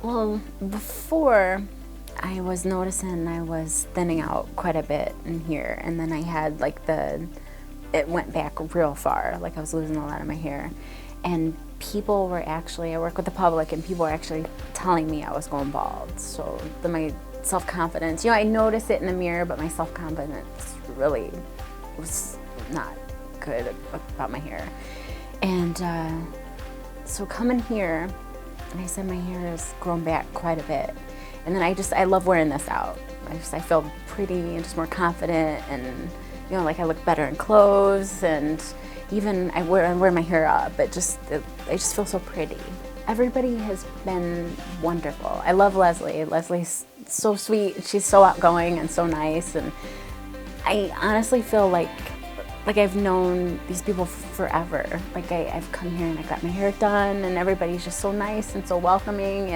Well, before I was noticing I was thinning out quite a bit in here, and then I had like it went back real far, like I was losing a lot of my hair. And people were actually, I work with the public, and people were actually telling me I was going bald. So my self-confidence, I noticed it in the mirror, but my self-confidence really was not good about my hair. And so coming here, and I said my hair has grown back quite a bit. And then I love wearing this out. I feel pretty and just more confident, and like I look better in clothes, and even I wear my hair up. I just feel so pretty. Everybody has been wonderful. I love Leslie. Leslie's so sweet. She's so outgoing and so nice, and I honestly feel like I've known these people forever. Like I've come here and I got my hair done, and everybody's just so nice and so welcoming,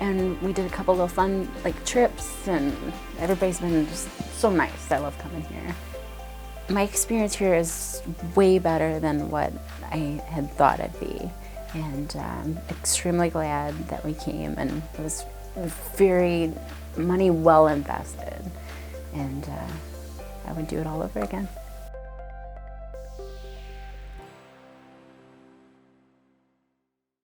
and we did a couple of fun trips, and everybody's been just so nice. I love coming here. My experience here is way better than what I had thought it'd be, and I'm extremely glad that we came, and it was very money well invested, and I would do it all over again.